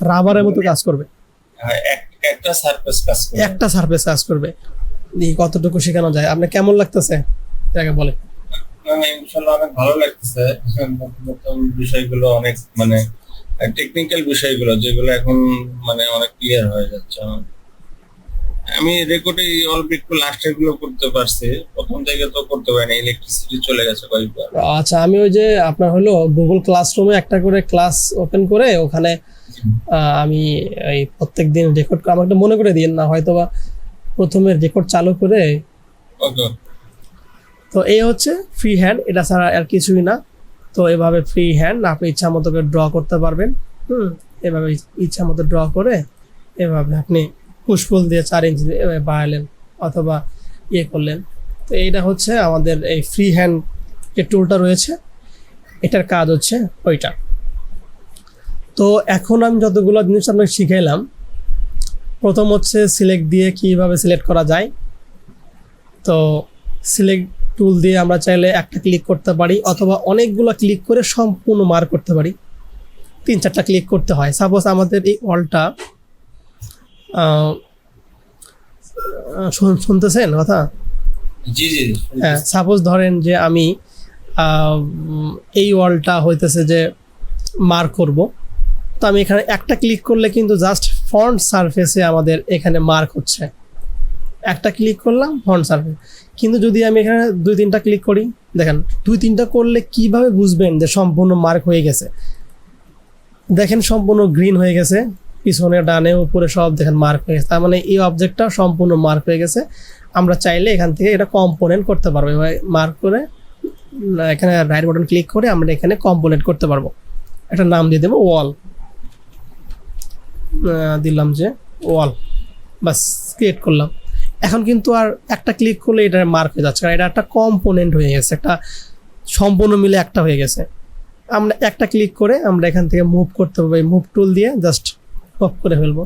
রাবারের মতো কাজ করবে, একটা সারফেস কাজ করবে, একটা সারফেস কাজ করবে। কতটুকু শেখানো যায়, আপনার কেমন লাগতেছে এটাকে বলে? ইনশাআল্লাহ অনেক ভালো লাগতেছে। নতুন নতুন বিষয়গুলো অনেক মানে টেকনিক্যাল বিষয়গুলো যেগুলো এখন মানে অনেক ক্লিয়ার হয়ে যাচ্ছে। আমি রেকর্ডে অল্প একটু লাস্টের গুলো করতে পারছি, প্রথম থেকে তো করতে পারিনি, ইলেকট্রিসিটি চলে গেছে কয়েকবার। আচ্ছা, আমি ওই যে আপনার হলো গুগল ক্লাসরুমে একটা করে ক্লাস ওপেন করে ওখানে আমি এই প্রত্যেকদিন রেকর্ড আমাকে মনে করে দিন না, হয়তো বা প্রথমে রেকর্ড চালু করে। ওকে, তো এই হচ্ছে ফ্রি হ্যান্ড, এটা ছাড়া আর কিছুই না। তো এভাবে ফ্রি হ্যান্ড আপনি ইচ্ছা মতো করে ড্র করতে পারবেন। এভাবে ইচ্ছা মতো ড্র করে এভাবে আপনি পুষ্পল দিয়ে 4 ইঞ্চি বাড়ালেন অথবা ইয়ে করলেন। তো এইটা হচ্ছে আমাদের এই ফ্রি হ্যান্ড যে টুলটা রয়েছে, এটার কাজ হচ্ছে ওইটা। তো এখন আমি যতগুলো জিনিস আপনাকে শিখাইলাম, প্রথম হচ্ছে সিলেক্ট দিয়ে কিভাবে সিলেক্ট করা যায়। তো সিলেক্ট টুল দিয়ে আমরা চাইলে একটা ক্লিক করতে পারি অথবা অনেকগুলো ক্লিক করে সম্পূর্ণ মার্ক করতে পারি। 3-4টা ক্লিক করতে হয়। সাপোজ আমাদের এই ওয়ালটা শুনতেছেন কথা? জি জি, হ্যাঁ, সাপোজ ধরেন যে আমি এই ওয়ালটা হইতেছে যে মার্ক করব, তো আমি এখানে একটা ক্লিক করলে কিন্তু জাস্ট ফন্ট সারফেসে আমাদের এখানে মার্ক হচ্ছে। একটা ক্লিক করলাম ফন্ট সারফেস। কিন্তু যদি আমি এখানে 2-3টা ক্লিক করি, দেখেন 2-3টা করলে কিভাবে বুঝবেন যে সম্পূর্ণ মার্ক হয়ে গেছে? দেখেন সম্পূর্ণ গ্রিন হয়ে গেছে, পিছনে ডানে উপরে সব দেখেন মার্ক হয়ে গেছে। তার মানে এই অবজেক্টটা সম্পূর্ণ মার্ক হয়ে গেছে। আমরা চাইলে এখান থেকে এটা কম্পোনেন্ট করতে পারবো। এবার মার্ক করে এখানে রাইট বাটন ক্লিক করে আমরা এখানে কম্পোনেন্ট করতে পারবো। একটা নাম দিয়ে দেবো ওয়াল, দিলাম যে ওয়াল, বাস ক্রিয়েট করলাম। এখন কিন্তু আর একটা ক্লিক করলে এটা মার্ক হয়ে যাচ্ছে, কারণ এটা একটা কম্পোনেন্ট হয়ে গেছে, একটা সম্পূর্ণ মিলে একটা হয়ে গেছে। আমরা একটা ক্লিক করে আমরা এখান থেকে মুভ করতে পারবো, এই মুভ টুল দিয়ে জাস্ট মুভ করে ফেলবো।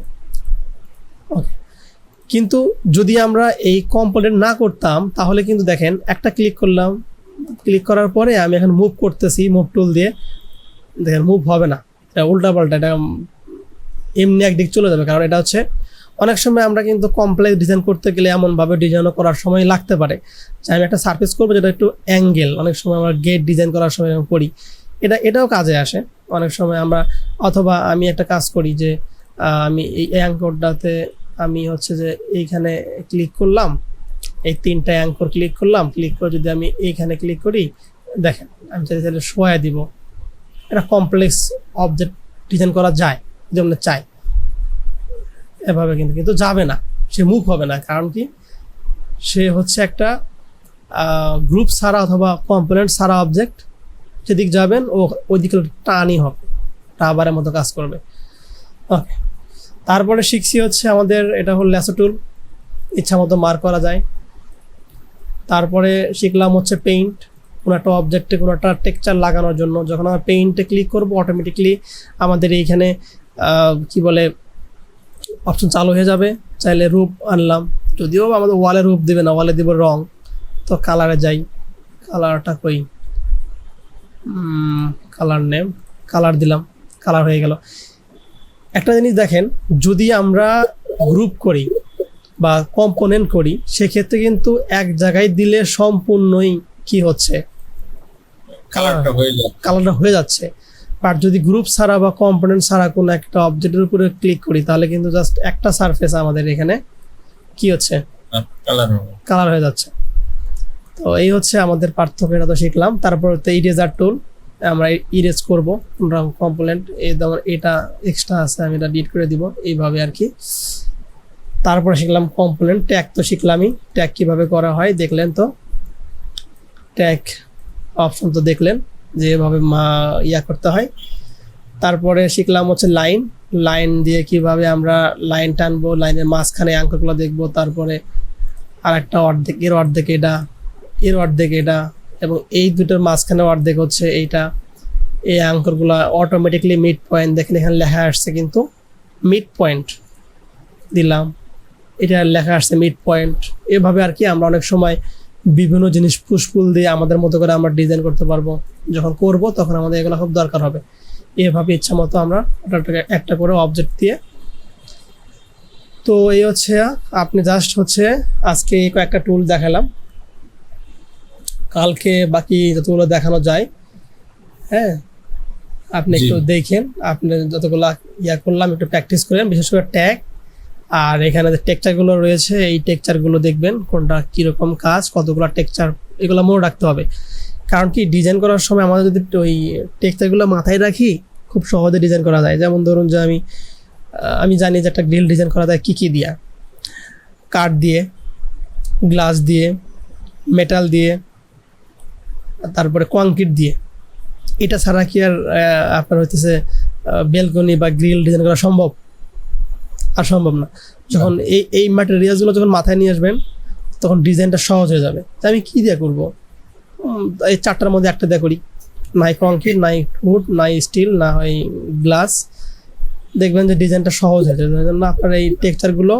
ওকে, কিন্তু যদি আমরা এই কম্পোনেন্ট না করতাম তাহলে কিন্তু দেখেন একটা ক্লিক করলাম, ক্লিক করার পরে আমি এখন মুভ করতেছি মুভ টুল দিয়ে, দেখেন মুভ হবে না, এটা উল্টাপাল্টা, এটা এমনি একদিক চলে যাবে। কারণ এটা হচ্ছে অনেক সময় আমরা কিন্তু কমপ্লেক্স ডিজাইন করতে গেলে এমনভাবে ডিজাইনও করার সময় লাগতে পারে যে আমি একটা সার্ফেস করবো যেটা একটু অ্যাঙ্গেল, অনেক সময় আমরা গেট ডিজাইন করার সময় করি, এটাও কাজে আসে অনেক সময় আমরা। অথবা আমি একটা কাজ করি যে আমি এই অ্যাঙ্করটাতে আমি হচ্ছে যে এইখানে ক্লিক করলাম, এই 3টা অ্যাঙ্কর ক্লিক করলাম, ক্লিক করে যদি আমি এইখানে ক্লিক করি, দেখেন আমি চাইলে শোয়া দিব। এটা কমপ্লেক্স অবজেক্ট ডিজাইন করা যায় যেমন চাই এভাবে, কিন্তু যাবে না, সে মুভ হবে না। কারণ কি, সে হচ্ছে একটা গ্রুপ ছাড়া অথবা কম্পোনেন্ট ছাড়া অবজেক্ট, যেদিক যাবেন ও ওই দিকে টানই হবে, রাবারের মতো কাজ করবে। ওকে, তারপরে শিখছি হচ্ছে আমাদের এটা হলো ল্যাসো টুল, ইচ্ছা মতো মার্ক করা যায়। তারপরে শিখলাম হচ্ছে পেইন্ট, কোনো একটা অবজেক্টে কোনো একটা টেক্সচার লাগানোর জন্য যখন আমরা পেইন্টে ক্লিক করব অটোমেটিকলি আমাদের এইখানে কি বলে অপশন চালু হয়ে যাবে। চাইলে রূপ আনলাম, যদিও আমাদের ওয়ালে রূপ দেবে না, ওয়ালে দেব রং। তো কালারে যাই, কালারটা কই, কালার নেম, কালার দিলাম, কালার হয়ে গেল। একটা জিনিস দেখেন, যদি আমরা গ্রুপ করি বা কম্পোনেন্ট করি সেক্ষেত্রে কিন্তু এক জায়গায় দিলে সম্পূর্ণই কি হচ্ছে, কালারটা হয়ে যাচ্ছে। বাট যদি গ্রুপ ছাড়া বা কম্পোনেন্ট ছাড়া কোনো একটা অবজেক্টের উপরে ক্লিক করি তাহলে কিন্তু জাস্ট একটা সারফেস আমাদের এখানে কি হচ্ছে, কালার হয়ে যাচ্ছে। তো এই হচ্ছে আমাদের পার্থক্য, এটা তো শিখলাম। তারপর তো ইরেজার টুল, আমরা ইরেজ করবো কম্পোনেন্ট, এই যেমন এটা এক্সট্রা আছে আমি এটা ডিলিট করে দিব, এইভাবে আর কি। তারপরে শিখলাম কম্পোনেন্ট, ট্যাগ তো শিখলামই, ট্যাগ কিভাবে করা হয় দেখলেন তো, ট্যাগ অপশন তো দেখলেন যে এভাবে ইয়া করতে হয়। তারপরে শিখলাম হচ্ছে লাইন, লাইন দিয়ে কিভাবে আমরা লাইন টানবো, লাইনের মাঝখানে অঙ্কগুলো দেখবো। তারপরে আর একটা অর্ধেক, এর অর্ধেক এটা, এর অর্ধেক এটা, এবং এই দুটোর মাঝখানে অর্ধেক হচ্ছে এইটা। এই অঙ্কগুলো অটোমেটিকলি মিড পয়েন্ট, দেখেন এখানে লেখা আসছে কিন্তু মিড পয়েন্ট দিলাম, এটা লেখা আসছে মিড পয়েন্ট। এভাবে আর কি আমরা অনেক সময় বিভিন্ন জিনিস পুশপুল দিয়ে আমাদের মতো করে আমরা ডিজাইন করতে পারবো। যখন করব তখন আমাদের এগুলো খুব দরকার হবে। এভাবে ইচ্ছা মতো আমরা ওটাকে একটা করে অবজেক্ট দিয়ে। তো এই হচ্ছে আপনি জাস্ট হচ্ছে আজকে এই কয়েকটা টুল দেখালাম, কালকে বাকি যতগুলো দেখানো যায়। হ্যাঁ, আপনি একটু দেখেন, আপনি যতগুলো ইয়া করলাম একটু প্র্যাকটিস করেন, বিশেষ করে ট্যাগ আর এখানে যে টেক্সচারগুলো রয়েছে এই টেক্সচারগুলো দেখবেন কোনটা কীরকম কাজ, কতগুলো টেক্সচার, এগুলো মনে রাখতে হবে। কারণ কি ডিজাইন করার সময় আমাদের যদি ওই টেক্সচারগুলো মাথায় রাখি খুব সহজে ডিজাইন করা যায়। যেমন ধরুন যে আমি জানি যে একটা গ্রিল ডিজাইন করা যায় কী দিয়া, কাঠ দিয়ে, গ্লাস দিয়ে, মেটাল দিয়ে, তারপরে কংক্রিট দিয়ে। এটা ছাড়া কি আর আপনার হইতেছে বেলকনি বা গ্রিল ডিজাইন করা সম্ভব? আর সম্ভব না। যখন এই ম্যাটেরিয়ালসগুলো যখন মাথায় নিয়ে আসবেন তখন ডিজাইনটা সহজ হয়ে যাবে। তাই আমি কী দিয়ে করবো, এই চারটার মধ্যে একটা দিয়ে করি, নাই কংক্রিট, নাই উড, নাই স্টিল, না হয় গ্লাস, দেখবেন যে ডিজাইনটা সহজ হয়ে যাবে। এই জন্য আপনার এই টেক্সচারগুলো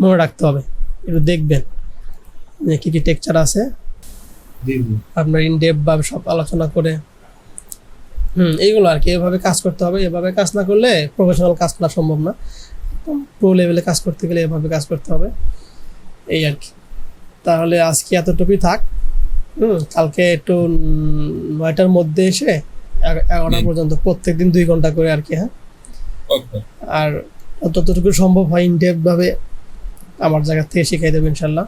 মনে রাখতে হবে, একটু দেখবেন যে কী কী টেক্সচার আছে, আপনার ইনডেপথ ভাবে সব আলোচনা করে এইগুলো আর কি। এভাবে কাজ করতে হবে, এভাবে কাজ না করলে প্রফেশনাল কাজ করা সম্ভব না। প্রো লেভেলে কাজ করতে গেলে এভাবে কাজ করতে হবে, এই আর কি। তাহলে আজকে এতটুকুই থাক। কালকে একটু 9টার মধ্যে এসে 11টা পর্যন্ত প্রত্যেকদিন 2 ঘন্টা করে আর কি। হ্যাঁ, আর যতটুকু সম্ভব হয় ইনডেপথ ভাবে আমার জায়গা থেকে শিখাই দেবেন ইনশাল্লাহ।